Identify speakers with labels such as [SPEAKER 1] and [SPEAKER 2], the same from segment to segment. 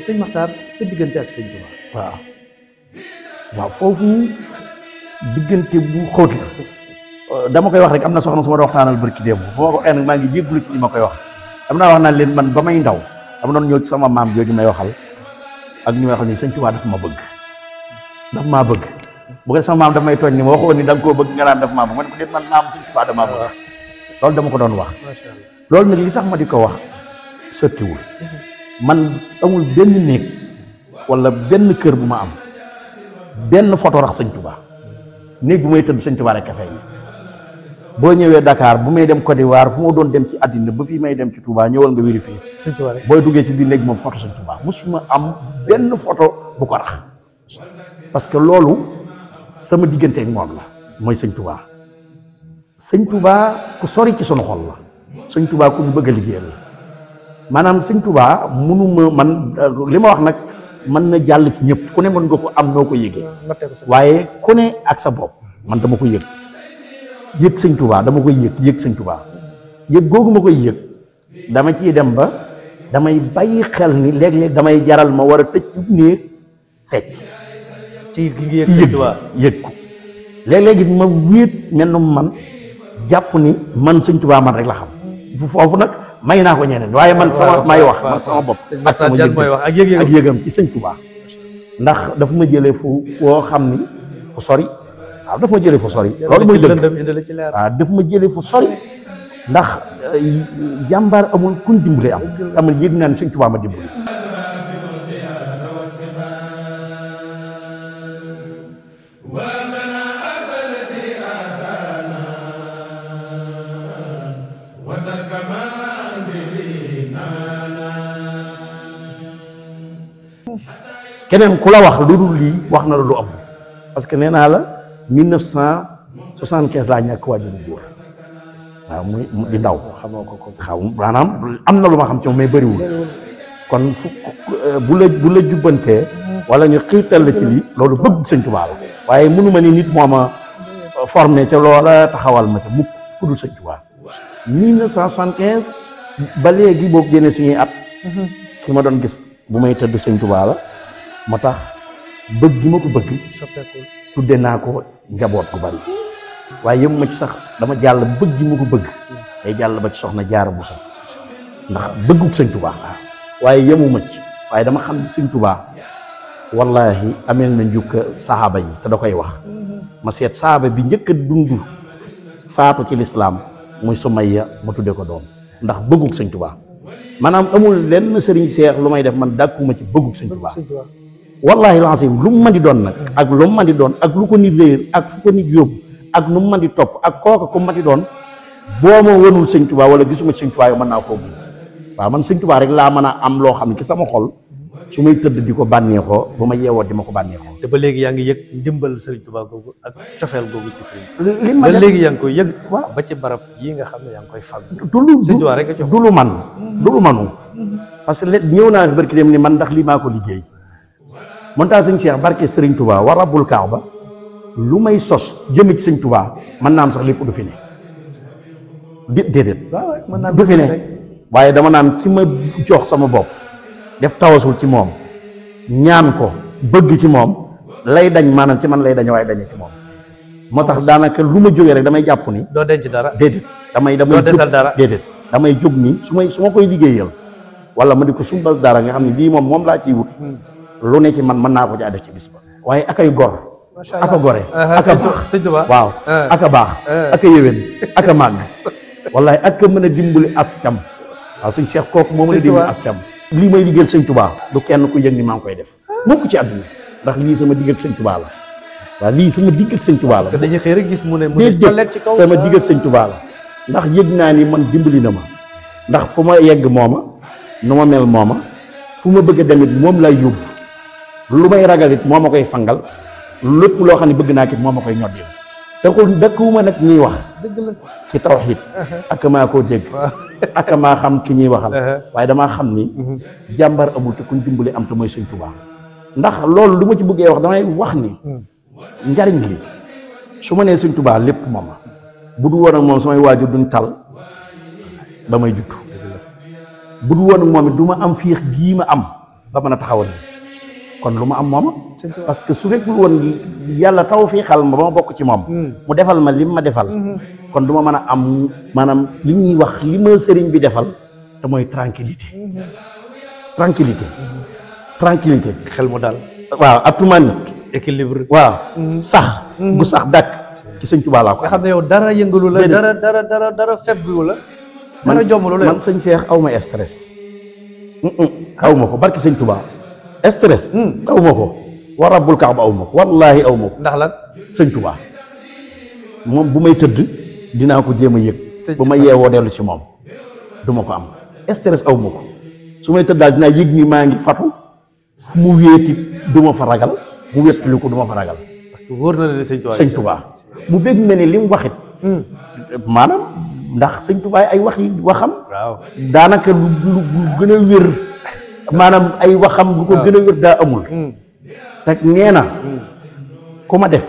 [SPEAKER 1] sëñ Maxtaar sa diggante ak sëñ Tuubaa.
[SPEAKER 2] waaw waaw foofu diggante bu xóot la dama koy wax rek am na soxna su ma doon waxtaanal barki démb bu ma ko waxee nag maa ngi jégglu ci li ma koy wax dama naa wax naan leen man ba may ndaw dama doon ñëw ci sama maam jooju may waxal ak ñu may waxal ni sëñ Tuubaa dafa ma bëgg daf maa bëgg bu ko sama maam daf may tooñ ni ma waxoon ni da nga koo bëgg nga naan daf maa bëgg ma ne ko déet man naam sëñ Tuubaa damaa bëgg loolu dama ko doon wax
[SPEAKER 1] macha allah
[SPEAKER 2] loolu nag li tax ma di ko wax sottiwul man amul benn néeg wala benn kër bu ma am benn photo rax sëñ Tuubaa néeg bu may tëdd sëñ Tuubaa rek a fay boo ñëwee Dakar bu may dem Côte d'Ivoire fu ma doon dem ci àddina ba fii may dem ci Touba ñëwal nga vérifier
[SPEAKER 1] sëñ Tuubaa rek
[SPEAKER 2] booy duggee ci biir néeg moom photo sëñ Tuubaa musuma am benn photo bu ko rax parce que loolu sama diggante ak moom la mooy sëñ Tuubaa sëñ Tuubaa ku sori ci sunu xol la sëñ Tuubaa ku ñu bëgg a liggéeyal la maanaam sëñ Tuubaa mënuma man li ma wax nag mën na jàll ci ñëpp ku ne mën nga ko am noo ko yëgee waaye ku ne ak sa bopp man dama ko yëg yëg sëñ Tuubaa dama koy yëg sëñ Tuubaa yëg googu ma koy yëg dama ciy dem ba damay bàyyi xel ni léeg-léeg damay jaral ma war a tëj ci néeg fecc
[SPEAKER 1] ci yëg
[SPEAKER 2] yëg ko léeg-léegi ma wéet mel na man jàpp ni man sëñ Tuubaa man rek la xam foofu nag may naa ko ñeneen waaye man sama may wax man sama bopp ak sama yëg ak yëgam ci sëñ Tuubaa ndax dafa ma jëlee foo xam ni fu sori waaw daf ma jëlee fu sori loolu mooy dëgg waaw daf ma jëlee fu sori ndax jàmbaar amul kuñ dimbali am amul yëg naa ne sëñ Tuubaa ma dimbali keneen ku la wax lu dul lii wax na la lu am parce que nee naa la 1975 laa ñàkk waajur bu góor waaw muy di ndaw xamoo ko xaw maanaam am na lu ma xam ci moom mais bëriwul kon fu bu la jubbantee wala ñu xiirtal la ci lii loolu bëgg sëñ Tuubaa la waaye mënu ma ni nit moo ma formé ca loola taxawal ma ca mukk ku dul sëñ Tuubaa 1975 ba léegi boo génnee suñuy at ki ma doon gis bu may tëdd sëñ Tuubaa la moo tax bëgg gi ma ko bëgg
[SPEAKER 1] soppeekul
[SPEAKER 2] tudde naa ko njaboot gu bari waaye yëmu ma ci sax dama jàll bëgg gi ma ko bëgg day jàll ba ci soxna Jaara Buso ndax bëgguk sëñ Tuubaa waaye yëmu ma ci waaye dama xam sëñ Tuubaa wallaahi ameel na njukka saxaaba yi te da koy wax ma seet saxaaba bi njëkk a dund faatu ci lislaam muy Sumayya ma tudde ko doom ndax bëgguk sëñ Tuubaa maanaam amul lenn sëriñ seex lu may def man dàkkuma ci bëgguk sëñ Tuubaa wallahi lancim lu mu mën di doon nag ak lu mu mën di doon ak lu ko nit réer ak fu ko nit yóbbu ak nu mu mën di topp ak kooka ku mën di doon boo ma wonul sëñ Tuubaa wala gisuma ci sëñ Tuubaa yow mën naa koo gis waaw man sëñ Tuubaa rek laa mën a am loo xam ne ci sama xol su may tëdd di ko bànneexoo bu ma yeewoo di ma ko bànneexoo
[SPEAKER 1] te ba léegi yaa ngi yëg ndimbal sëriñ Tuubaa googu ak cofeel googu ci sëriñ li ba léegi yaa ngi koy yëg
[SPEAKER 2] waaw
[SPEAKER 1] ba ci barab yi nga xam ne yaa ngi koy fàgg
[SPEAKER 2] sëñ Tuubaa rek du lu man du lu manu parce que ñëw naa fi barki dem ni man ndax lii maa ko liggéey montaa sëñ Cheikh barke sëriñ Tuubaa wa rabbul Kaaba lu may sos jëme ci sëñ Tuubaa mën naa am sax lépp du fi ne déedéet du fi ne waaye dama naan ki ma jox sama bopp def tawasul ci moom ñaan ko bëgg ci moom lay dañ maanaam ci man lay dañ waaye dañe ci moom moo tax daanaka lu ma jógee rek damay jàpp ni
[SPEAKER 1] doo denc dara
[SPEAKER 2] déedéet damay
[SPEAKER 1] doo desal dara
[SPEAKER 2] déedéet damay jóg ni su ma koy liggéeyal wala ma di ko sumbal dara nga xam ne lii moom laa ciy wut lu ne ci man mën naa ko caa def ci bis ba waaye akay gor aka gore aka baax
[SPEAKER 1] sëñ Tuubaa
[SPEAKER 2] waaw aka baax aka yéwén aka màgg wallahi aka mën a dimbali as cam waaw suñ Cheikh kooku moo mën a dimbali as cam lii may liggéeyal sëñ Tuubaa du kenn ku yëg ni maa ngi koy def mukk ci àdduna ndax lii sama digg ak sëñ Tuubaa la waaw lii sama digg ak sëñ Tuubaa la
[SPEAKER 1] parce que dañuy xëy rek gis mu ne
[SPEAKER 2] ci kaw sama digg ak sëñ Tuubaa la ndax yëg naa ni man dimbali na ma ndax fu ma yegg mooma nu ma mel mooma fu ma bëgg a demit moom lay yóbbu lu may ragal it moo ma koy fangal lépp loo xam ne bëgg naa kit moo ma koy ñoddil te ko dëkkuwuma nag ñuy wax ci tawxiid ak maa koo dégg ak maa xam ki ñuy waxal waaye damaa xam ni jàmbar amul te kuñ dimbali am te mooy sëñ Tuubaa ndax loolu lu ma ci bëggee wax damay wax ni njariñ li su ma nee sëñ Tuubaa lépp mooma bu du woon ak moom samay waajur duñ tal ba may judd bu du woon ak moom it du ma am fiix gii ma am ba mën a taxawal kon lu ma am mooma parce que su fekkul woon yàlla taw fii xal ma ba ma bokk ci moom mu defal ma lim ma defal kon du ma mën a am maanaam li ñuy wax li ma sëriñ bi defal te mooy tranquillité
[SPEAKER 1] xel mu daal
[SPEAKER 2] waaw atumanit
[SPEAKER 1] équilibre
[SPEAKER 2] waaw sax gu sax dàkk ci sëñ Tuubaa laa ko
[SPEAKER 1] nga xam ne yow dara yëngalu la dara febbiwu la dara jombalu la
[SPEAKER 2] man sëñ Cheikh aw ma stress aw ma ko barki sëñ Tuubaa stress aw ma ko wa rabbul kaaba aw ma ko wallaahi aw ma ko
[SPEAKER 1] ndax lan
[SPEAKER 2] sëñ Tuubaa moom bu may tëdd dinaa ko jéem a yëg bu ma yeewoo dellu ci moom du ma ko am stress aw ma ko su may tëdd daal dinaa yëg ni maa ngi fatu fu mu wéeti du ma fa ragal mu wéttali ko du ma fa ragal
[SPEAKER 1] parce que wóor na la ne
[SPEAKER 2] sëñ Tuubaa mu bégg mel ni li mu waxit maanaam ndax sëñ Tuubaa ay waxam
[SPEAKER 1] waaw
[SPEAKER 2] daanaka lu gën a wér maanaam ay waxam lu ko gën a wér daa amul te nee na ku ma def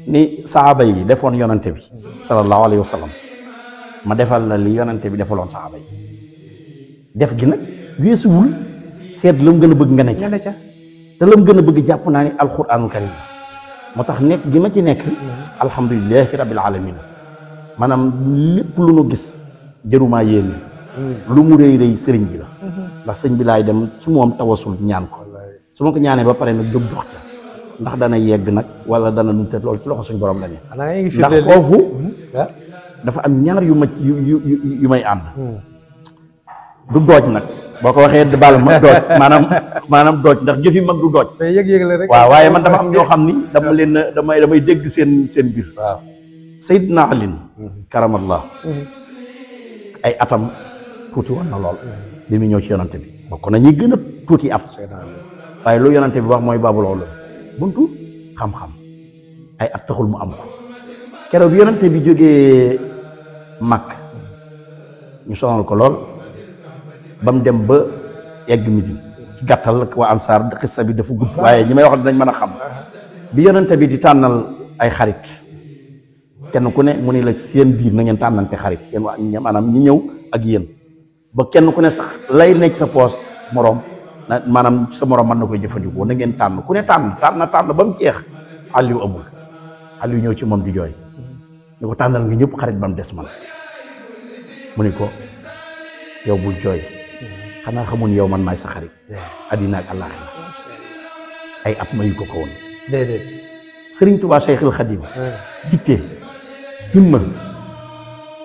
[SPEAKER 2] ni saaba yi defoon yonante bi sallallahu alayhi wa sallam ma defal la li yonante bi defaloon saaba yi def gi nag weesuwul seet la mu gën a bëgg nga ne ca te la mu gën a bëgg jàpp naa ni alxuraanul karim moo tax nekk gi ma ci nekk alhamdulilahi rabbil alamin maanaam lépp lu nu gis jërumaa yéene lu mu rëy rëy sëriñ bi la ndax sëñ bi laay dem ci moom tawasul ñaan ko su ma ko ñaanee ba pare nag jóg dox ca ndax dana yegg nag wala dana nu te loolu ci loxo suñ borom la ne ndax foofu dafa am ñaar yu ma ci yu may ànd du dooj nag boo ko waxee baal ma dooj maanaam dooj ndax jëfi mag du dooj
[SPEAKER 1] yëg-yëg la rek
[SPEAKER 2] waaw waaye man dafa am ñoo xam ni dama leen damay dégg seen biir
[SPEAKER 1] waaw
[SPEAKER 2] Seydina Alin karamallah ay atam tuuti woon na lool bi mu ñëw ci yonante bi bokk na ñi gën a tuuti at waaye lu yonante bi wax mooy baabu loolu buntu xam-xam ay at taxul mu am ko keroog bi yonante bi jógee Makk ñu sonal ko lool ba mu dem ba egg Midina ci gàttal waa ansaar xissa bi dafa gudd waaye ñi may wax dinañ mën a xam bi yonante bi di tànnal ay xarit kenn ku ne mu ni la seen biir na ngeen tànnante xarit yéen waa maanaam ñi ñëw ak yéen ba kenn ku ne sax lay nekk sa poos moroom na maanaam sa moroom mën na koy jëfandikoo na ngeen tànn ku ne tànn ba mu jeex Aliou amul Aliou ñëw ci moom di jooy ni ko tànnal nga ñëpp xarit ba mu des man mu ni ko yow bul jooy xanaa xamun yow man maay sa xarit addina ak àllaaxira ay at mayu ko woon
[SPEAKER 1] déedéet
[SPEAKER 2] Sëriñ Tuubaa Cheikhul Khadim yitte himma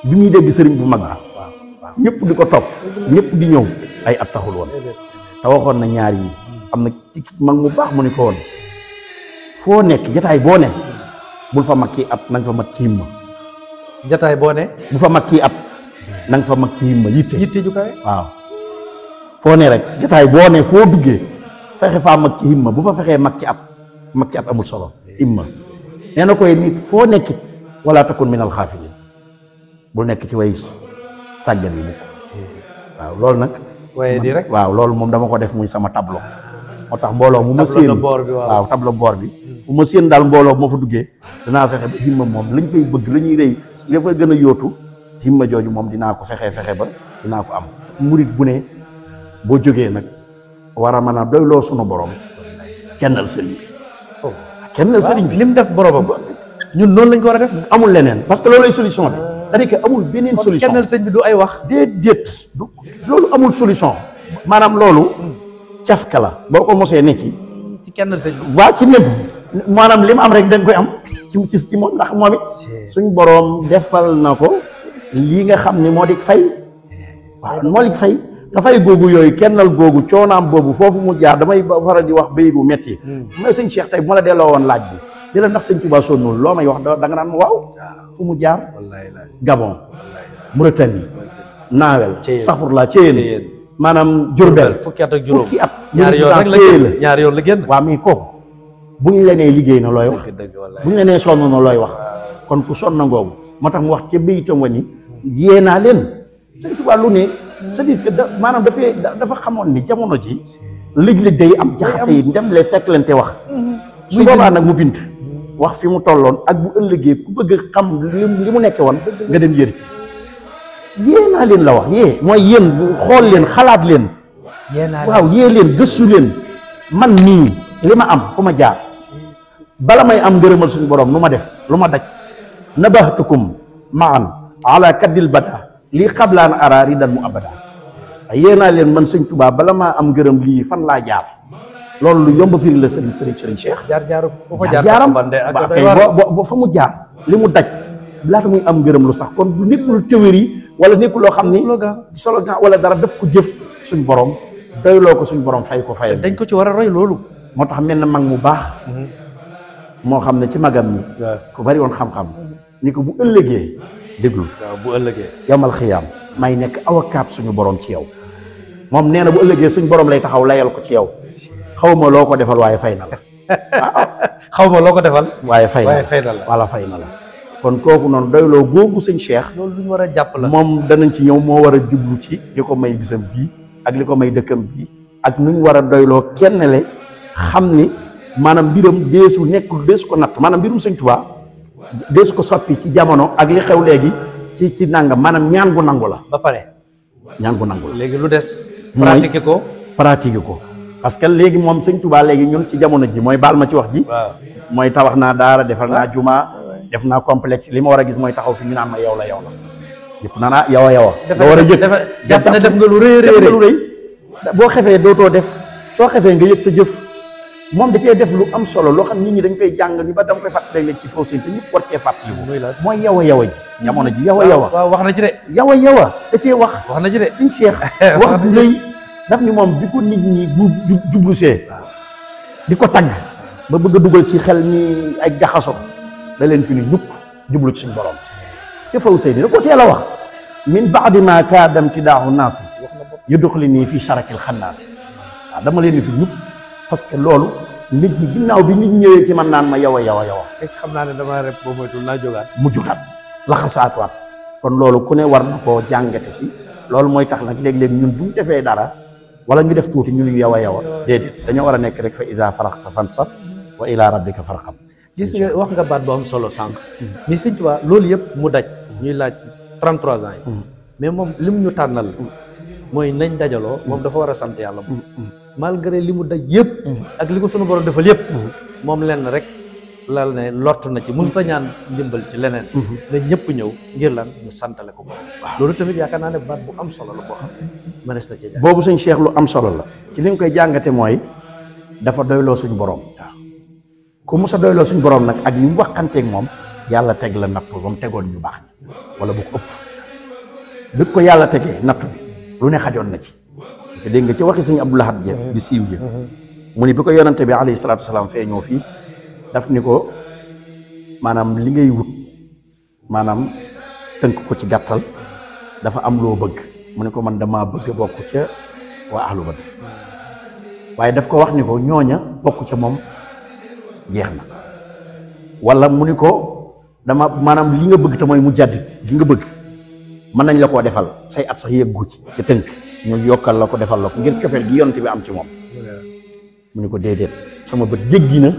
[SPEAKER 2] bi muy dégg sëriñ bu mag bi ñëpp di ko topp ñëpp di ñëw ay at taxul woon te waxoon na ñaar yi am na ci mag mu baax mu ni ko woon foo nekk jataay boo ne bul fa mag kii at na nga fa mag ci himma
[SPEAKER 1] jataay boo ne
[SPEAKER 2] bu fa mag kii at na nga fa mag ci himma yitte
[SPEAKER 1] ju kawe
[SPEAKER 2] waaw foo ne rek jataay boo ne foo duggee fexe faa mag ci himma bu fa fexee mag ci at amul solo himma nee na koy nit foo nekkit wala takun minal xaafiliin bul nekk ci way sàggan yi mukk waaw loolu nag
[SPEAKER 1] waaye di rek
[SPEAKER 2] waaw loolu moom dama ko def muy sama tableau moo tax mbooloo mu ma séen waaw tableau boor bi fu ma séen daal mbooloo moo fa duggee danaa fexe ba himma moom lañ fay bëgg la ñuy rëy la fa gën a yóotu himma jooju moom dinaa ko fexe ba dinaa ko am murit bu ne boo jógee nag war a mën a doyloo sunu borom kennal sëriñ bi kennal sëriñ bi
[SPEAKER 1] lim def boromam ñun noonu lañ ko war a def
[SPEAKER 2] amul leneen parce que loolu ay solution bi c'est-à-dire que amul beneen solution
[SPEAKER 1] kennal sëñ bi du ay wax
[SPEAKER 2] déedéet du loolu amul solution maanaam loolu cafka la boo ko mosee ne ci
[SPEAKER 1] kennal sëñ bi
[SPEAKER 2] waa ci népp maanaam li mu am rek da nga koy am ci moom ndax moom it suñ boroom defal na ko lii nga xam ne moo di fay waaw moo di fay dafay googu yooyu kennal googu coonaam boobu foofu mu jaar damay faral di wax béy bu metti mais sëñ Cheikh tey bu ma la delloo woon laaj bi di la ndax sëñ Touba sonnul loo may wax da nga naan waaw fu mu jaar Gabon Mauritanie Naawel Safurla Thiéyène maanaam Diourbel
[SPEAKER 1] fukki at ak juróom
[SPEAKER 2] fukki at
[SPEAKER 1] ñaari yoon la génn
[SPEAKER 2] waaw mais kooku bu ñu la nee liggéey na looy wax bu ñu la nee sonn na looy wax kon ku sonn na ngoogu moo tax mu wax ca béyitam wa ni yée naa leen sëñ Touba lu ne c'est-à-dire que maanaam dafa xamoon ni jamono ji léeg-léeg day am jaxase yi ndem lee fekk leen te wax su boobaa nag mu bind wax fi mu tolloon ak bu ëllëgee ku bëgg a xam li mu nekke woon nga dem yër ci yée naa leen la wax yée mooy yéen xool leen xalaat leen waaw yee leen gëstu leen man nii li ma am fu ma jaar bala may am ngërëmal suñu borom nu ma def lu ma daj nabahtukum maan ala kaddil bada lii xablaan araari dan mu abada yée naa leen man sëñ Tuubaa bala maa am ngërëm lii fan laa jaar loolu lu yomb firi la sëriñ Cheikh jaaram ba fa mu jaar li mu daj laata muy am ngërëm lu sax kon du nekkul théorie wala nekkul loo xam ni slogan wala dara daf ko jëf suñ borom doyloo ko suñ borom fay ko fayal
[SPEAKER 1] dañ ko ci war a roy loolu
[SPEAKER 2] moo tax mel na mag mu baax moo xam ne ci magam ñi ku bari woon xam-xam ni ko bu ëllëgee déglu
[SPEAKER 1] bu ëllëgee
[SPEAKER 2] yamal xiyaam may nekk avocat suñu borom ci yow moom nee na bu ëllëgee suñ borom lay taxaw layal ko ci yow xaw ma loo ko defal waaye fay na la
[SPEAKER 1] xaw ma loo ko defal
[SPEAKER 2] waaye fay na la wala fay na la kon kooku noonu doyloo googu sëñ Cheikh
[SPEAKER 1] loolu lu ñu war a jàpp la
[SPEAKER 2] moom danañ ci ñëw moo war a jublu ci li ko may bisam bii ak li ko may dëkkam bii ak nuñ war a doyloo kenn le xam ni maanaam mbiram deesu ko natt maanaam mbirum sëñ Tuubaa deesu ko soppi ci jamono ak li xew léegi ci nangam maanaam ñaan gu nangu la
[SPEAKER 1] ba pare
[SPEAKER 2] ñaan gu nangu la
[SPEAKER 1] léegi lu des
[SPEAKER 2] pratiquer ko parce que léegi moom sëñ Tuubaa léegi ñun ci jamono ji mooy baal ma ci wax ji mooy tabax naa daara defal naa juma def naa complexe li ma war a gis mooy taxaw fi ñu naan ma yow la yëpp naa naa yow a nga war a yëg
[SPEAKER 1] jàpp ne def nga lu rëy
[SPEAKER 2] boo xefee dootoo def soo xefee nga yëg sa jëf moom da cee def lu am solo loo xam nit ñi dañ koy jàng ñu ba dama koy fàttali léegi ci foofu seen te ñëpp war cee fàttali mooy yow a ji jamono ji yow a
[SPEAKER 1] waaw wax na ci de
[SPEAKER 2] yow a da cee wax
[SPEAKER 1] na ci de
[SPEAKER 2] suñ Cheikh wax du rëy daf ni moom bi ko nit ñi jublu see di ko tagg ba bëgg a dugal ci xel ni ay jaxaso da leen fi ni ñukk jublu ci suñ borom te faw Seydi da ko teel a wax min baadi ma kaadam tidaahu naasi yudxili nii fii charakil xannaasi waaw dama leen fi ñukk parce que loolu nit ñi ginnaaw bi nit ñëwee ci man naan ma yow a
[SPEAKER 1] rek xam naa ne dama rek boo moytul naa jógaat
[SPEAKER 2] mu jógaat laxasaatuwaat kon loolu ku ne war na koo jàngate ci loolu mooy tax nag léeg-léeg ñun bu ñu defee dara wala ñu def tuuti ñu ni yow a déedéet dañoo war a nekk rek fa iza faraxta fansab wa ila rabbika farxab
[SPEAKER 1] gis nga wax nga baat bu am solo sànq mais sëñ Tuubaa loolu yëpp mu daj ñuy laaj 33 ans yi mais moom li mu ñu tànnal mooy nañ dajaloo moom dafa war a sant yàlla moom malgré li mu daj yëpp ak li ko sunu borom defal yëpp moom lenn rek lal ne lott na ci mosuta ñaan ndimbal ci leneen na ñëpp ñëw ngir lan ñu santale ko borom loolu tamit yaakaar naa ne baat bu am solo la boo xam mënees na ci
[SPEAKER 2] boobu sëñ Cheikh lu am solo la ci li nga koy jàngate mooy dafa doyloo suñu borom ku mos a doyloo suñu borom nag ak ñu waxanteeg moom yàlla teg la nattu ba mu tegoon ñu baax wala bu ko ëpp bi ko yàlla tegee nattu bi lu ne xajoon na ci te dégg nga ci waxi sëñ Abdou Lahad Dieng bi siiw ji mu ni bi ko yonante bi alayhi salaatu wasalaam feeñoo fii daf ni ko maanaam li ngay wut maanaam tënk ko ci gàttal dafa am loo bëgg mu ne ko man damaa bëgg bokk ca waa ahlu Badr waaye daf ko wax ni ko ñooña bokk ca moom jeex na wala mu ni ko dama maanaam li nga bëgg te mooy mu jàddit gi nga bëgg mën nañ la koo defal say at sax yëggu ci tënk ñu yokkal la ko defal la ko ngir cofeel gi yonent bi am ci moom mu ni ko déedéet sama bët jéggi na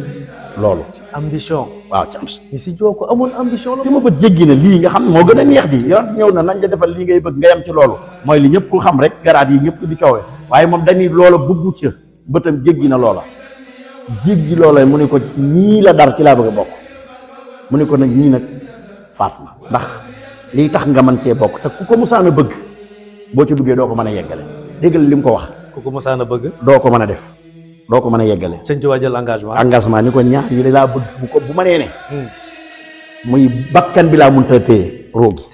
[SPEAKER 2] loolu
[SPEAKER 1] ambition
[SPEAKER 2] waaw ci am
[SPEAKER 1] ni si joo ko amoon ambition la
[SPEAKER 2] sama bët jéggi na lii nga xam ne moo gën a neex di yonent ñëw na nañ la defal lii ngay bëgg nga yem ci loolu mooy li ñëpp xam rek garaat yi ñëpp di coowee waaye moom dañuy loola bëggu ca bëtam jéggi na loola jéggi loola mu ne ko ci ñii la dar ci laa bëgg a bokk mu ne ko nag ñii nag faat na ndax lii tax nga mën cee bokk te ku ko musaan a bëgg boo ci duggee doo ko mën a yeggale déggal li mu ko wax
[SPEAKER 1] ku ko musaan a bëgg
[SPEAKER 2] doo ko mën a def doo ko mën a yeggale
[SPEAKER 1] sëñ Tuubaa jël
[SPEAKER 2] engagement ni ko ñaar yi laa bëgg bu ma nee ne muy bakkan bi laa mënta téye roogi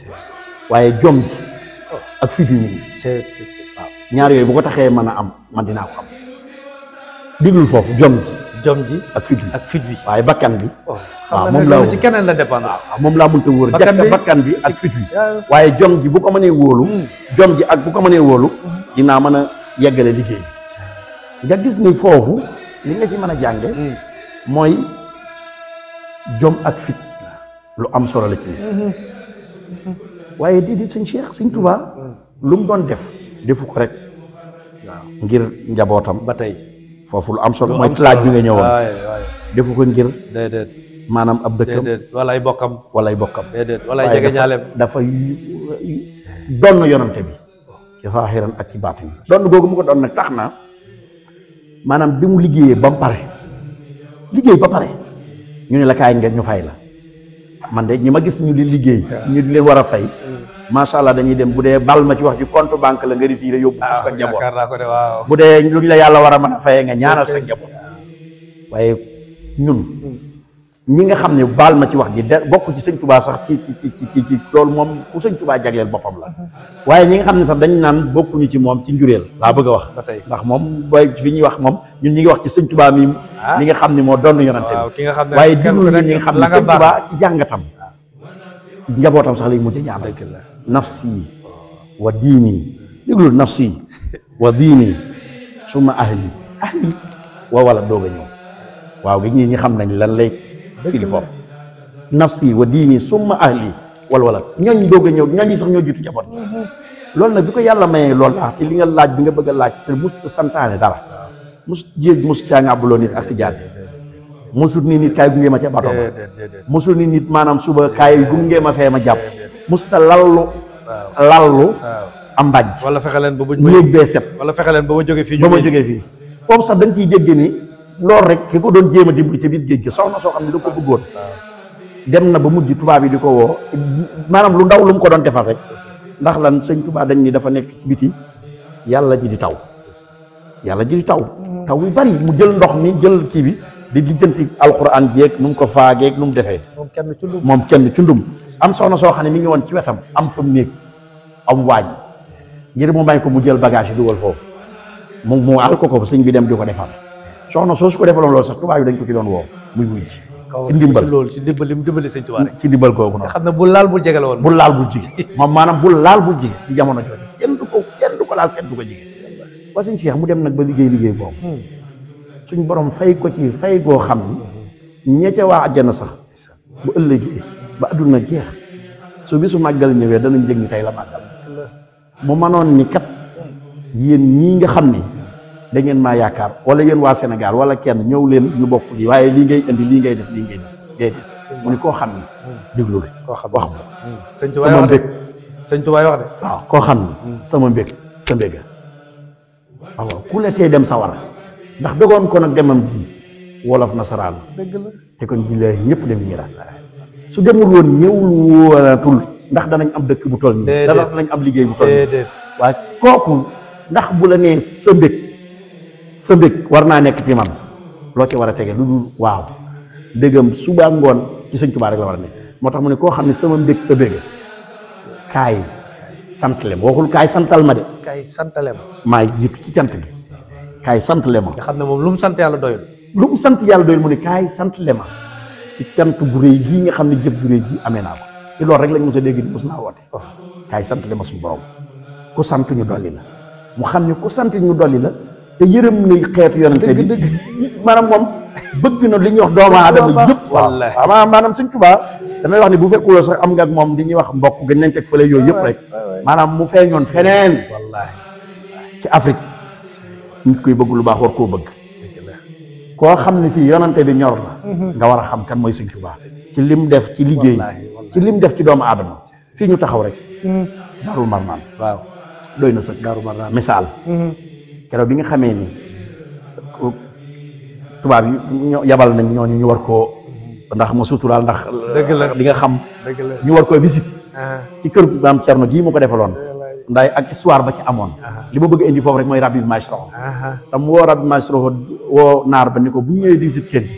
[SPEAKER 2] waaye jom ji ak fit yu ngi waaw ñaar yooyu bu ko taxee mën a am man dinaa ko am diglul foofu jom ji ak fit bi waaye bakkan bi waaw moom laa
[SPEAKER 1] ci keneen la dépendre
[SPEAKER 2] moom laa mënta wóor jakk bakkan bi ak fit wi waaye jom ji bu ko mënee wóolu jom ji ak bu ko mënee wóolu dinaa mën a yeggale liggéey bi nga gis ni foofu li nga ci mën a jànge mooy jom ak fit lu am solo la ci waaye di sëñ Cheikh sëñ Touba lu mu doon defu ko rek waaw ngir njabootam
[SPEAKER 1] ba tey
[SPEAKER 2] foofu lu am solo mooy laaj bi nga ñëwoon defu ko ngir
[SPEAKER 1] déedéet
[SPEAKER 2] maanaam ab dëkkam
[SPEAKER 1] wala ay bokkam
[SPEAKER 2] wala ay bokkam
[SPEAKER 1] déedéet wala ay jege ñaaleem
[SPEAKER 2] dafa doon na yonante bi ci zaahiran ak ci baatin doon googu mu ko doon nag tax na maanaam bi mu liggéeyee ba mu pare liggéey ba pare ñu ne la kaay ngeen ñu fay la man de ñi ma gis ñu di liggéey ñu di leen war a fay macha allah dañuy dem bu dee bal ma ci wax ji compte banque la nga retiré yóbbu sa njaboot bu dee luñ la yàlla war a mën a fayee nga ñaanal sa njaboot waaye ñun ñi nga xam ne baal ma ci wax ji de bokk ci sëñ Tuubaa sax ci loolu moom ku sëñ Tuubaa jagleel boppam la waaye ñi nga xam ne sax dañ naan bokkuñu ci moom ci njureel laa bëgg a wax ndax moom booy fi ñuy wax moom ñun ñi ngi wax ci sëñ Tuubaa mi ñi nga xam ne moo doon yonante bi waaye diglu ñi nga xam ne sëñ Tuubaa ci jàngatam njabootam sax lañ mujj ñaanal nafsi wa diini diglu nafsi wa diini suma ahli wa wala doog a ñëw waaw gi ñi xam nañ lan lay firi foofu nafsi wa diini summa ahli wala ñooñ doog a ñëw ñooñ sax ñoo jiitu njaboot loolu nag bi ko yàlla mayee loolu la ci li nga laaj bi nga bëgg a laaj te mosut a santaane dara mosut jéej mosut caa ngàbbuloo nit ak si jaat mosut ni nit kaay gunge ma ca bato ba mosul ni nit maanaam suba kaay gunge ma fee ma jàpp mosut a lallu am mbàjj
[SPEAKER 1] wala fexe leen ba bu
[SPEAKER 2] néeg bee set
[SPEAKER 1] wala fexe leen ba ma jógee fii
[SPEAKER 2] foofu sax dañ ciy dégg ni loolu rek ki ko doon jéem a dimbali ci biir géej gi soxna soo xam ne da ko bëggoon dem na ba mujj tubaab yi di ko woo ci maanaam lu ndaw lu mu ko doon defal rek ndax lan sëñ tubaab dañ ni dafa nekk ci biti yàlla ji di taw taw yu bari mu jël ndox mi jël kii bi di lijjanti alxuraan jeeg nu mu ko faageeg nu mu defee moom kenn cundum am soxna soo xam ne mi ngi woon ci wetam am fa mu néeg am waañ ngir mu may ko mu jël bagage yi dugal foofu mu àll ko sëñ bi dem di ko defal soxna soo su ko defaloon loolu sax tubaab yi dañ ko ci doon woo muy wuy ci ndimbal
[SPEAKER 1] loolu ci ndimbal li mu dimbali sëñ Tuubaa rek
[SPEAKER 2] ci ndimbal googu noonu
[SPEAKER 1] xam ne bu laal bul jege la woon
[SPEAKER 2] bul laal bul jige moom maanaam bul laal bul jige ci jamono jooju kenn du ko laal kenn du ko jige waa suñ Cheikh mu dem nag ba liggéey boobu suñ borom fay ko ci fay goo xam ni ñee ca waa àjjana sax bu ëllëgee ba adduna jeex su bisu màggal ñëwee danañ jëg ni tey la màggal mu manoon ni kat yéen ñii nga xam ni da ngeen maa yaakaar wala yéen waa Sénégal wala kenn ñëw leen ñu bokk lii waaye lii ngay indi lii ngay def déedéet mu ni koo xam ni déglul wax ma sama mbég
[SPEAKER 1] sëñ Tuubaa wax de
[SPEAKER 2] waaw koo xam ni sama mbég sa mbéga waaw ku la tee dem sawara ndax dogoon ko nag demam ji wolof nasaraan
[SPEAKER 1] dëgg la
[SPEAKER 2] te kon billaahi ñëpp dem ñiiraan su demul woon ñëwul woonatul ndax danañ am dëkk bu toll nii danañ am liggéey bu toll nii waaye kooku ndax bu la nee sa mbég war naa nekk ci man loo ci war a tege lu dul waaw dëggam suba ngoon ci sëñ Tuubaa rek la war a ne moo tax mu ne koo xam ne sama mbég sa béga kaay santle ma waxul kaay santal ma de
[SPEAKER 1] kaay santale ma
[SPEAKER 2] maay jiitu ci cant gi kaay santle ma
[SPEAKER 1] nga xam ne moom lu mu sant yàlla doyul
[SPEAKER 2] mu ne kaay santle ma ci cant gu réy gii nga xam ne jëf gu réy gii amee naa ko ci loolu rek lañ mos a dégg ni mos naa woote kaay santle ma suñu borom ku sant ñu dolli la mu xam ne ku sant ñu dolli la te yërëm na xeetu yonente bi maanaam moom bëgg na li ñuy wax doomu aadama yëpp waaw maanaam sëñ Tuubaa damay wax ni bu fekkuloo sax am nga ak moom li ñuy wax mbokk gën nañ teg fële yooyu yëpp rek maanaam mu feeñoon feneen ci Afrique nit koy bëgg lu baax war koo bëgg koo xam ne si yonante bi ñor la nga war a xam kan mooy sëñ Tuubaa ci lim def ci liggéey ci lim def ci doomu aadama fii ñu taxaw rek Daarul Marnaan
[SPEAKER 1] waaw
[SPEAKER 2] doy na sëkk
[SPEAKER 1] Daarul Marnaan
[SPEAKER 2] misaal keroog bi nga xamee ni tubaab yi yabal nañ ñooñu ñu war koo ndax ma suturaal ndax
[SPEAKER 1] dëgg la
[SPEAKER 2] li nga xam
[SPEAKER 1] dëgg la
[SPEAKER 2] ñu war koo visite ci kër maam Cerno gii mu ko defaloon ndaay ak histoire ba ci amoon li ma bëgg indi foofu rek mooy rabbi bi maestro tam woo rabbi maestro woo naar ba ni ko bu ñëwee di visite kër yi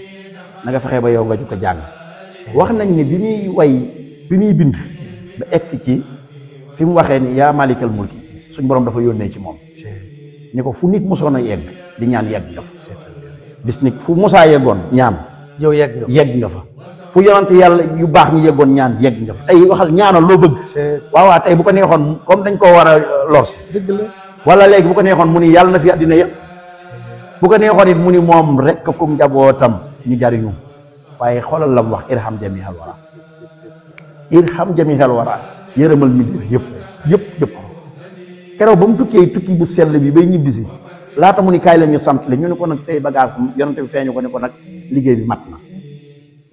[SPEAKER 2] na nga fexee ba yow nga ju ko jàng wax nañ ni bi muy bind ba egsi ci fi mu waxee ni yaa malikal mulki suñ borom dafa yónnee ci moom ni ko fu nit mosoon a yegg di ñaan yegg nga fa bis ni fu mosaa yeggoon ñaan
[SPEAKER 1] yow yegg nga
[SPEAKER 2] fa fu yonante yàlla yu baax ñi yeggoon ñaan yegg nga fa tey waxal ñaanal loo bëgg waaw tey bu ko neexoon comme dañ koo war a lorsi
[SPEAKER 1] dëgg la
[SPEAKER 2] wala léegi bu ko neexoon mu ni yàlla na fi àddina yëpp bu ko neexoon it mu ni moom rek ko njabootam ñu jariñu waaye xoolal la mu wax irham jamihal wara yërëmal mi def yëpp keroog ba mu tukkee tukki bu sell bi bay ñibbisi laata mu ni kaay la ñu sant la ñu ne ko nag say bagage yonante bi feeñu ko ne ko nag liggéey bi mat na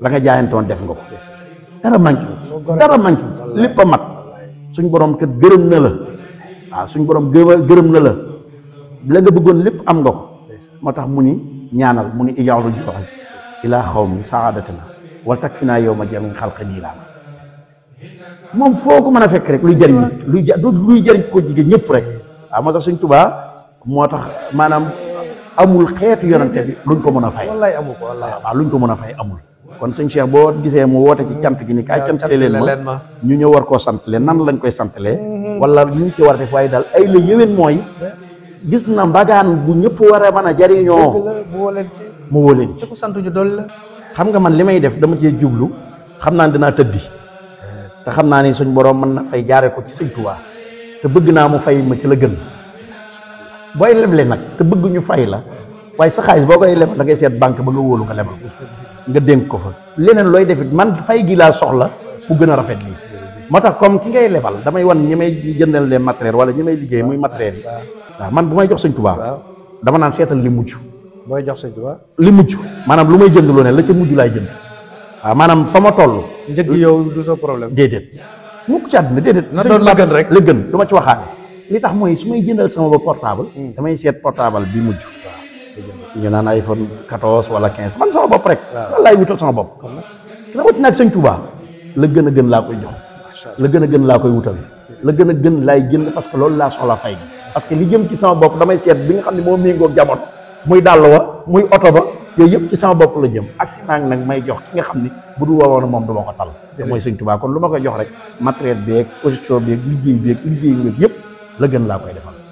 [SPEAKER 2] la nga jaayantoon def nga ko dara manqué lépp a mat suñ borom kat gërëm na la waaw suñ borom gërëm na la nga bëggoon lépp am nga ko moo tax mu ni ñaanal mu ni ijaalu joxe ilaa xaw mi saadatina wala tak fi naa yow ma jami xalqa nii laa moom foo ko mën a fekk rek luy jëriñ ko jigéen ñëpp rek waaw moo tax suñ Tuubaa moo tax maanaam amul xeetu yonante bi luñ ko mën a fay
[SPEAKER 1] wallaay amul ko wallaay
[SPEAKER 2] waaw luñ ko mën a fay amul kon sëñ Cheikh boo gisee mu woote ci cant gi ni kaay cantale leen ma ñu ñëw war koo santalee nan lañ koy santalee wala ñu ci war a def waaye daal ay la yéwén mooy gis na mbagaan bu ñëpp war a mën a jariñoo mu woo leen ci
[SPEAKER 1] ku sant ñu dool la
[SPEAKER 2] xam nga man li may def dama cee jublu xam naa ne dinaa tëddi te xam naa ni suñ borom mën na fay jaare ko ci sëñ Tuubaa te bëgg naa mu fay ma ci la gën booy leble nag te bëgg ñu fay la waaye sa xaalis boo koy lebal da ngay seet banque ba nga wóolu nga lebal nga dénk ko fa leneen looy defit man fay gi laa soxla mu gën a rafet lii moo tax comme ki ngay lebal damay wan ñi may jëndal leen matériel wala ñi may liggéey muy matériel yi waaw man bu may jox sëñ Tuubaa dama naan seetal li mujj
[SPEAKER 1] booy jox sëñ Tuubaa
[SPEAKER 2] li mujj maanaam lu may jënd lu ne la ca mujj laay jënd waaw maanaam fa ma toll
[SPEAKER 1] njëg gi yow du sa problème
[SPEAKER 2] déedéet mukk ci àdduna déedéet
[SPEAKER 1] na doon la gën rek
[SPEAKER 2] la gën du ma ci waxaane li tax mooy su may jëndal sama ba portable damay seet portable bi mujj ñu naan iPhone 14 wala 15 man sama bopp rek loolu laay wutal sama bopp rawatina ak sëñ Tuubaa la gën a gën laa koy jox la gën a gën laa koy wutal la gën a gën laay jënd parce que loolu laa soxla fay gi parce que li jëm ci sama bopp damay seet bi nga xam ne moo méngoog jamono muy dàll wa muy oto ba yooyu yëpp ci sama bopp la jëm accident nag may jox ki nga xam ni bu du wowoon moom du ma ko tal mooy sëñ Tuubaa kon lu ma koy jox rek matériel beeg position beeg liggéey beeg yëpp la gën laa koy defal